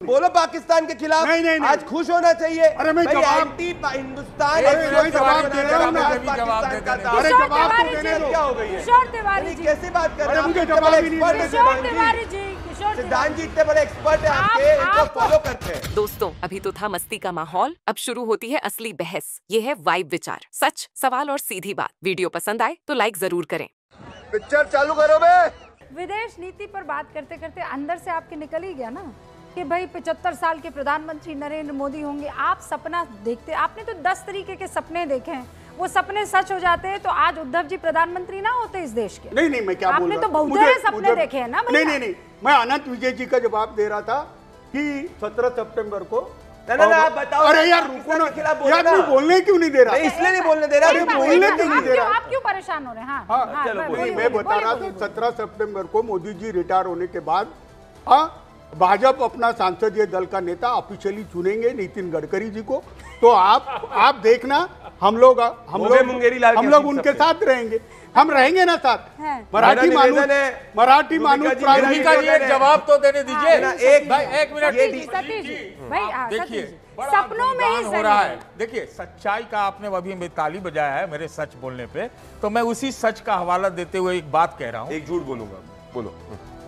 बोलो पाकिस्तान के खिलाफ। नहीं। आज खुश होना चाहिए। अरे मैं जवाब हिंदुस्तान जवाब दे रहा हूँ। अरे जवाब तो देने दो। क्या हो गई है? किशोर तिवारी जी कैसी बात कर रहे हैं? मुझे जवाब ही नहीं देना। किशोर तिवारी जी, सिद्धांत जी इतने बड़े एक्सपर्ट हैं आपके, इनको फॉलो करते हैं। दोस्तों, अभी तो था मस्ती का माहौल, अब शुरू होती है असली बहस। ये है वाइब विचार, सच, सवाल और सीधी बात। वीडियो पसंद आए तो लाइक जरूर करें। पिक्चर चालू करो बे। विदेश नीति पर बात करते करते अंदर से आपके निकल ही गया ना कि भाई 75 साल के प्रधानमंत्री नरेंद्र मोदी होंगे। आप सपना देखते, आपने तो 10 तरीके के सपने देखे हैं, वो सपने सच हो जाते हैं तो आज उद्धव जी प्रधानमंत्री ना होते इस देश के। नहीं मैं क्या बोल रहा हूं? आपने तो बहुत सारे सपने देखे हैं ना। नहीं मैं अनंत विजय जी का जवाब दे रहा था कि 17 सितंबर को। ना आप बताओ। अरे यार रुको ना यार, तू बोलने क्यों नहीं दे रहा? इसलिए नहीं बोलने दे रहा। बोलने क्यों नहीं दे रहा? आप क्यों परेशान हो रहे हैं? हाँ मैं बता रहा था 17 सितंबर को मोदी जी रिटायर होने के बाद भाजपा अपना संसदीय दल का नेता ऑफिशियली चुनेंगे नितिन गडकरी जी को। तो आप देखना हम लोग उनके साथ रहेंगे। हम रहेंगे ना साथ। मराठी मानू एक जवाब तो देने दीजिए। एक मिनट देखिए, सपनों में ही हो रहा है। देखिए, सच्चाई का आपने अभी में ताली बजाया है मेरे सच बोलने पे, तो मैं उसी सच का हवाला देते हुए एक बात कह रहा हूँ। एक झूठ बोलूंगा, बोलो।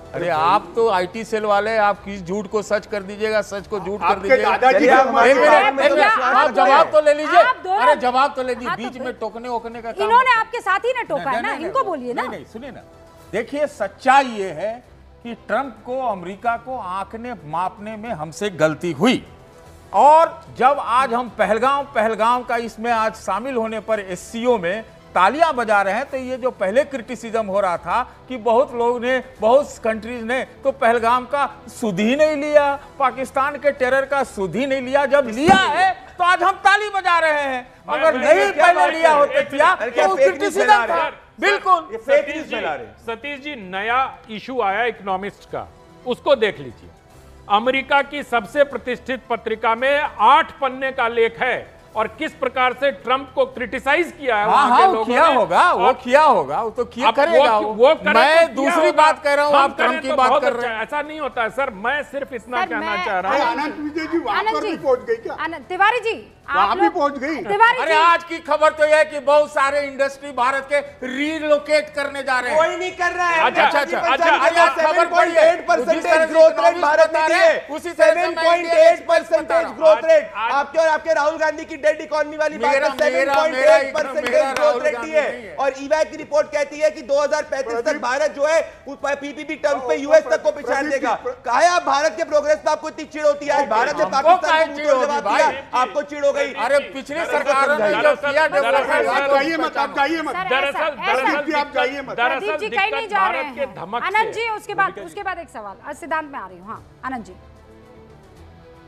अरे आप तो आईटी सेल वाले, आप किस झूठ को सच कर दीजिएगा, सच को झूठ कर दीजिएगा। आप जवाब तो ले लीजिए। अरे जवाब तो ले लीजिए, बीच में टोकने वोकने का काम। इन्होंने आपके साथ ही ना टोका है ना, इनको बोलिए ना। नहीं सुनिए ना, देखिए सच्चाई ये है कि ट्रंप को, अमेरिका को आंकने मापने में हमसे गलती हुई। और जब आज हम पहलगांव का इसमें आज शामिल होने पर एससीओ में तालियां बजा रहे हैं, तो ये जो पहले क्रिटिसिज्म हो रहा था कि बहुत लोग ने, बहुत कंट्रीज ने तो पहलगाम का सुध ही नहीं लिया, पाकिस्तान के टेरर का सुध ही नहीं लिया। जब लिया है तो आज हम ताली बजा रहे हैं। अगर नहीं पहले लिया होते तो क्रिटिसिज्म था। बिल्कुल सतीश जी, नया इशू आया इकोनॉमिस्ट का, उसको देख लीजिए। अमेरिका की सबसे प्रतिष्ठित पत्रिका में 8 पन्ने का लेख है और किस प्रकार से ट्रंप को क्रिटिसाइज किया है। वो किया होगा, वो तो किया करेगा वो मैं दूसरी बात कह रहा हूँ, आप ट्रंप की बात कर रहे हैं। ऐसा नहीं होता है सर, मैं सिर्फ इतना कहना चाह रहा हूँ। आनंद विजय जी वहां पर भी पहुंच गई क्या? तिवारी जी वहां भी पहुंच गई। अरे आज की खबर तो यह है कि बहुत सारे इंडस्ट्री भारत के रीलोकेट करने जा रहे हैं। कोई नहीं कर रहा है। अच्छा खबर पड़ी है। 8% ग्रोथ रेट भारत में है, उसी 7.8% ग्रोथ रेट। आपके और आपके राहुल गांधी की डेड इकोनॉमी वाली बात है। 7.8% ग्रोथ रेट ही है। और ईवैक की रिपोर्ट कहती है कि 2035 तक भारत जो है पीपीपी टर्म्स पे यूएस तक को पिछाड़ देगा। कहा है आप भारत के प्रोग्रेस पे आपको इतनी चिड़ होती है? भारत ने पाकिस्तान को जवाब दिया, आपको चिड़ हो गई। अरे पिछली सरकारों ने जो किया, आप जाइए मत। दरअसल जी कहीं नहीं जा रहे हैं। आनंद जी उसके बाद एक सवाल सिद्धांत में आ रही हूँ। हाँ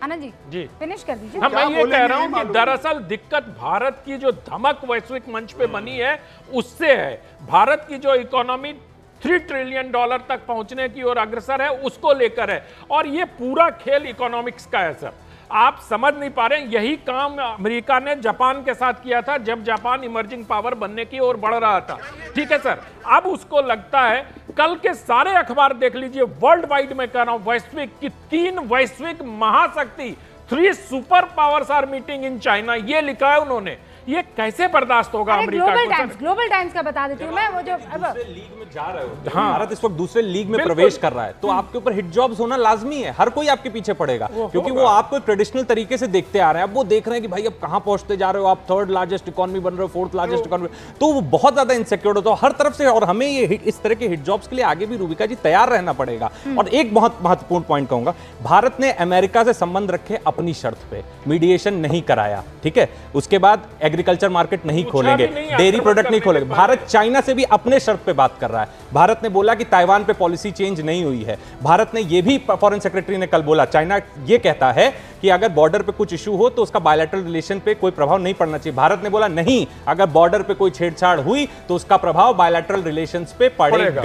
आनंद जी फिनिश कर दीजिए। मैं ये कह रहा हूं कि दरअसल दिक्कत भारत की जो धमक वैश्विक मंच पे बनी है उससे है। भारत की जो इकोनॉमी $3 ट्रिलियन तक पहुंचने की ओर अग्रसर है, उसको लेकर है। और ये पूरा खेल इकोनॉमिक्स का है सर, आप समझ नहीं पा रहे हैं। यही काम अमेरिका ने जापान के साथ किया था जब जापान इमर्जिंग पावर बनने की ओर बढ़ रहा था। ठीक है सर, अब उसको लगता है, कल के सारे अखबार देख लीजिए, वर्ल्ड वाइड में कह रहा हूं, वैश्विक की 3 वैश्विक महाशक्ति, 3 super powers are meeting in China, ये लिखा है उन्होंने। ये कैसे बर्दाश्त होगा अमेरिका को? ग्लोबल टाइम्स का बता देती हूँ मैं। वो जो लीग में जा रहे हो, भारत इस वक्त दूसरे लीग में प्रवेश कर रहा है, तो आपके ऊपर हिट जॉब्स होना लाजमी है। हर कोई आपके पीछे पड़ेगा क्योंकि वो आपको ट्रेडिशनल तरीके से देखते आ रहे हैं। अब वो देख रहे हैं कि भाई अब कहां पहुंचते जा रहे हो, आप 3rd लार्जेस्ट इकोनॉमी बन रहे हो, 4th लार्जेस्ट इकोनॉमी, तो वो बहुत ज्यादा इनसिक्योर होता है हर तरफ से। और हमें ये इस तरह के हिट जॉब्स के लिए आगे भी रूबिका जी तैयार रहना पड़ेगा। और एक बहुत महत्वपूर्ण पॉइंट कहूंगा, भारत ने अमेरिका से संबंध रखे अपनी शर्त पे, मीडिएशन नहीं कराया, ठीक है। उसके बाद एग्रीकल्चर मार्केट नहीं खोलेंगे, डेयरी प्रोडक्ट नहीं खोलेंगे। भारत चाइना से भी अपने शर्त पे बात कर रहा है। भारत ने बोला कि ताइवान पे पॉलिसी चेंज नहीं हुई है। भारत ने ये भी, फॉरेन सेक्रेटरी ने कल बोला, चाइना ये कहता है कि अगर बॉर्डर पे कुछ इशू हो तो उसका बायलैटरल रिलेशन पे कोई प्रभाव नहीं पड़ना चाहिए। भारत ने बोला नहीं, अगर बॉर्डर पे कोई छेड़छाड़ हुई तो उसका प्रभाव बायलैटरल रिलेशंस पे पड़ेगा।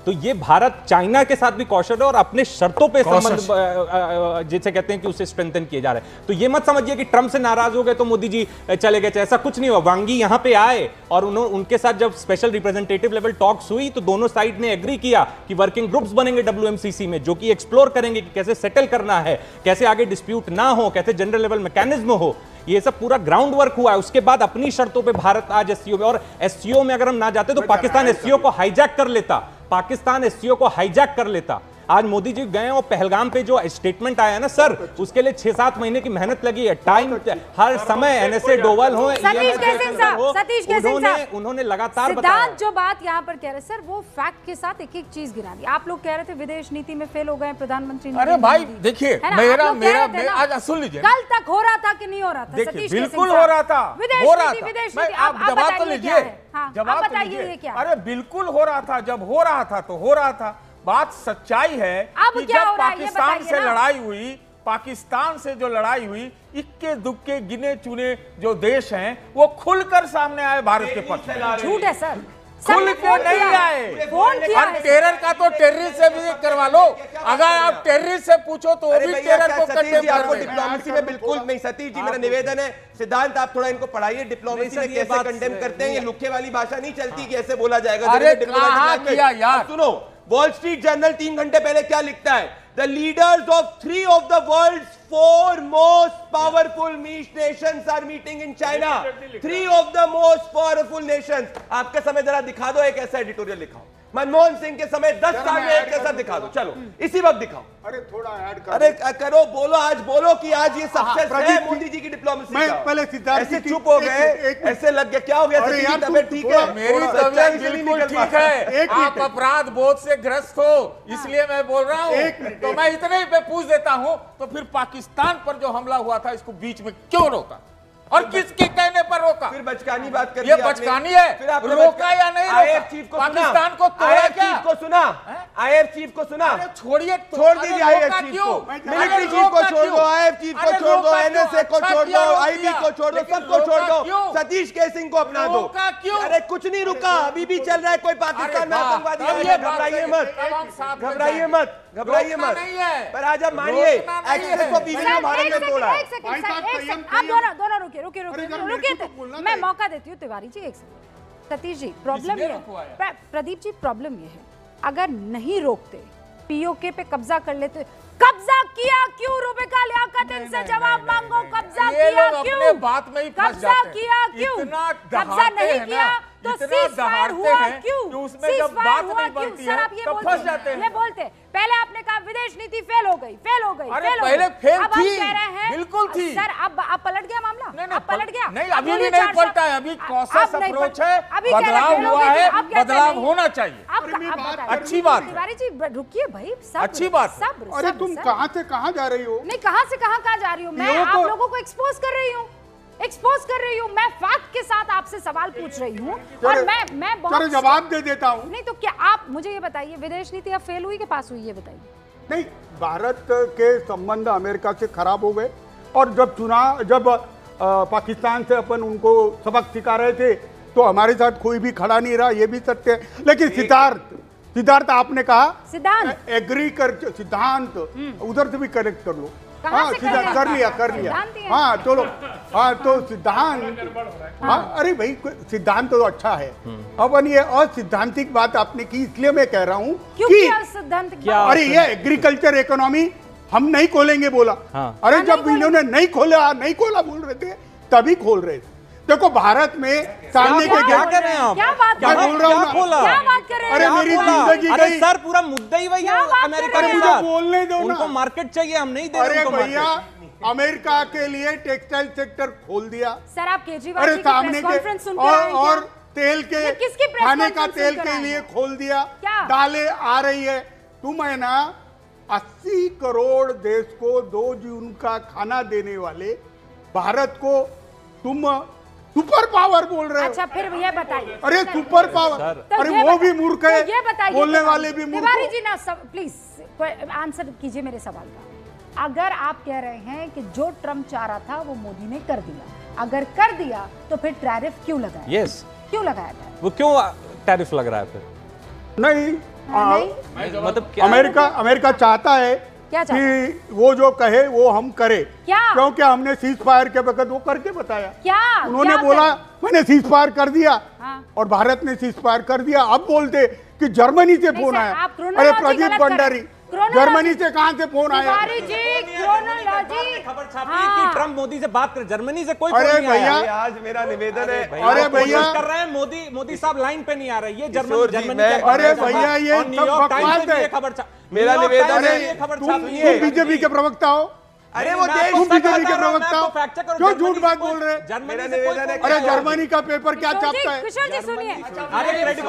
तो ये भारत चाइना के साथ भी कौशल है और अपने शर्तों पे संबंध जिसे कहते हैं कि उसे स्ट्रेंथन किए जा रहे हैं। तो ये मत समझिए कि ट्रंप से नाराज हो गए तो मोदी जी चले गए, ऐसा कुछ नहीं हुआ। वांग यी यहां पे आए और उनके साथ जब स्पेशल रिप्रेजेंटेटिव लेवल टॉक्स हुई तो दोनों साइड ने एग्री किया कि वर्किंग ग्रुप्स बनेंगे WMCC में, जो कि एक्सप्लोर करेंगे कि कैसे सेटल करना है, कैसे आगे डिस्प्यूट ना हो, कैसे जनरल लेवल मैकेनिज्म हो। ये सब पूरा ग्राउंड वर्क हुआ है। उसके बाद अपनी शर्तों पे भारत आज SCO में, और SCO में अगर हम ना जाते तो पाकिस्तान SCO को हाईजैक कर लेता, पाकिस्तान SCO को हाईजैक कर लेता। आज मोदी जी गए और पहलगाम पे जो स्टेटमेंट आया ना सर, उसके लिए 6-7 महीने की मेहनत लगी है, टाइम हर समय NSA डोवल हो, उन्होंने लगातार बताया। जो बात यहाँ पर कह रहे सर, वो फैक्ट के साथ एक एक चीज गिरा दी। आप लोग कह रहे थे विदेश नीति में फेल हो गए प्रधानमंत्री। अरे भाई देखिए, मेरा आज सुन लीजिए, कल तक हो रहा था कि नहीं हो रहा था? देखिए बिल्कुल हो रहा था, विदेश नीति आप जवाब तो लीजिए, जवाब तो लीजिए। अरे बिल्कुल हो रहा था, जब हो रहा था तो हो रहा था। बात सच्चाई है कि जब पाकिस्तान से लड़ाई हुई, पाकिस्तान से जो लड़ाई हुई, इक्के दुक्के गिने चुने जो देश हैं वो खुलकर सामने आए भारत के पक्ष में। झूठ है सर, खुल के नहीं आए। और टेरर का तो टेररिस्ट से भी करवा लो, अगर आप टेररिस्ट से पूछो तो वो भी टेरर को कंडेम कर रहे हैं। डिप्लोमेसी में बिल्कुल नहीं। सतीश जी मेरा निवेदन है, सिद्धांत आप थोड़ा इनको पढ़ाइए, डिप्लोमेसी में कैसे कंडेम करते हैं। ये लुक्के वाली भाषा नहीं चलती कि ऐसे बोला जाएगा। अरे कहां किया यार। सुनो, वॉल स्ट्रीट जर्नल 3 घंटे पहले क्या लिखता है? The leaders of 3 of the world's 4 most powerful nations are meeting in China. 3 of the most powerful nations. आपके समय जरा दिखा दो एक ऐसा एडिटोरियल लिखाओ। मनमोहन सिंह के समय 10 साल में एक ऐसा दिखा दो, चलो इसी वक्त दिखाओ। अरे थोड़ा ऐड करो। अरे करो, बोलो, आज बोलो कि आज ये सक्सेस है मोदी जी की डिप्लोमेसी का। पहले सिद्धार्थ ऐसे चुप हो गए, ऐसे लग गया, क्या हो गया? तबीयत ठीक है? मेरी तबीयत बिल्कुल ठीक है। आप अपराध बोध से ग्रस्त हो, इसलिए मैं बोल रहा हूँ। तो मैं इतने ही पे पूछ देता हूँ, तो फिर पाकिस्तान पर जो हमला हुआ था इसको बीच में क्यों रोका और किसके कहने पर रोका? फिर बचकानी बात कर, ये बचकानी है। फिर आप रोका या नहीं रोका? चीफ को पाकिस्तान को तोड़ा क्या? चीफ को सुना, IF चीफ को सुना। छोड़िए, छोड़ दीजिए IF चीफ को, मिलिट्री चीफ को छोड़ दो, IF चीफ को छोड़ दो, NSA को छोड़ दो, IB को छोड़ दो, सबको छोड़ दो, सतीश के सिंह को अपना दो। अरे कुछ नहीं रुका, अभी भी चल रहा है। कोई पाकिस्तान में आतंकवादी है, घबराइए मत, घबराइए मत, घबराइए मत। पर आज आप मानिए, एक्सेस ऑफ इविल भारत ने तोड़ा। आप दोनों रुकिए, मैं मौका देती हूँ तिवारी जी, एक सेकंड। सतीश जी, प्रॉब्लम ये है, प्रदीप जी, प्रॉब्लम ये है, अगर नहीं रोकते, POK पे कब्जा कर लेते। कब्जा किया क्यों? रुबिका लियाकत, इनसे जवाब मांगो। कब्जा किया क्यों? बात में ही कब्जा किया क्यों? कब्जा नहीं किया तो सीज़फायर हुआ क्यों? सीज़फायर हुआ क्यों? सर आप ये बोलते पहले आपने कहा विदेश नीति फेल हो गई, फेल हो गई, पहले फेल अब थी, हम कह रहे हैं बिल्कुल थी सर। अब पलट गया मामला, अब पलट गया नहीं, अभी भी नहीं पलटा है। अभी कॉशस अप्रोच है, बदलाव हुआ है, बदलाव होना चाहिए। अच्छी बात। तिवारी जी रुकिए भाई, अच्छी बात। अरे तुम कहां से कहां जा रही हो? नहीं, कहां से कहां जा रही हूँ मैं? आप लोगों को एक्सपोज कर रही हूँ, मैं फैक्ट के साथ आपसे सवाल पूछ रही हूँ और मैं बहुत जवाब दे देता हूँ। नहीं तो क्या आप मुझे ये बताइए, विदेश नीति अब फेल हुई कि पास हुई, ये बताइए। नहीं, भारत के संबंध अमेरिका से खराब हो गए और जब पाकिस्तान से अपन उनको सबक सिखा रहे थे तो हमारे साथ कोई भी खड़ा नहीं रहा, ये भी सत्य है। लेकिन सिद्धार्थ आपने कहा सिद्धांत एग्री कर, सिद्धांत उधर से भी करेक्ट कर लो। हाँ कर लिया। हाँ चलो, हाँ तो सिद्धांत, हाँ अरे भाई सिद्धांत तो अच्छा है। अपन ये असिद्धांतिक बात आपने की, इसलिए मैं कह रहा हूँ कि अरे ये एग्रीकल्चर इकोनॉमी हम नहीं खोलेंगे बोला। अरे जब इन्होंने नहीं खोला बोल रहे थे, तभी खोल रहे थे। देखो भारत में सामने के क्या कर रहे हैं आप? मैं बोल रहा हूँ, अरे मेरी जिंदगी गई। सर पूरा मुद्दा ही वही है, अमेरिका के साथ बोलने दो ना, उनको मार्केट चाहिए, हम नहीं दे रहे। अरे भैया, अमेरिका के लिए टेक्सटाइल सेक्टर खोल दिया सर। आप केजरीवाल की प्रेस कॉन्फ्रेंस सुन के आए हैं और तेल के खाने का तेल के लिए खोल दिया, दालें आ रही है। तुम है ना 80 करोड़ देश को 2 जून का खाना देने वाले भारत को तुम सुपर पावर बोल रहे हो। अच्छा फिर ये बताइए। अरे सुपर पावर, अरे वो भी मूर्ख है, बोलने वाले भी मूर्ख। तिवारी जी ना, प्लीज आंसर कीजिए मेरे सवाल का। अगर आप कह रहे हैं कि जो ट्रम्प चाह रहा था वो मोदी ने कर दिया, अगर कर दिया तो फिर टैरिफ क्यों लगाया? यस, क्यों लगाया था? वो क्यों टैरिफ लग रहा है फिर? नहीं, मतलब क्या अमेरिका चाहता है कि वो जो कहे वो हम करें, क्योंकि हमने सीज फायर के वक्त वो करके बताया। उन्होंने बोला मैंने सीज फायर कर दिया और भारत ने सीज फायर कर दिया। अब बोलते कि जर्मनी से फोन आया। अरे प्रदीप भंडारी, जर्मनी से कहां से फोन आया? खबर छापी कि ट्रम्प मोदी से बात कर, जर्मनी से कोई फोन अरे नहीं आया। भैया आज मेरा निवेदन है, अरे भैया कर रहे हैं मोदी साहब लाइन पे नहीं आ रहे, ये जर्मनी अरे भैया ये सब बकवास है। खबर मेरा निवेदन है, तुम बीजेपी के प्रवक्ता हो, अरे वो देश तुम बीजेपी के प्रवक्ता हो, क्यों झूठ बात बोल रहे हैं? मेरा निवेदन है, अरे जर्मनी का पेपर क्या छापता है? कुशल जी सुनिए, अरे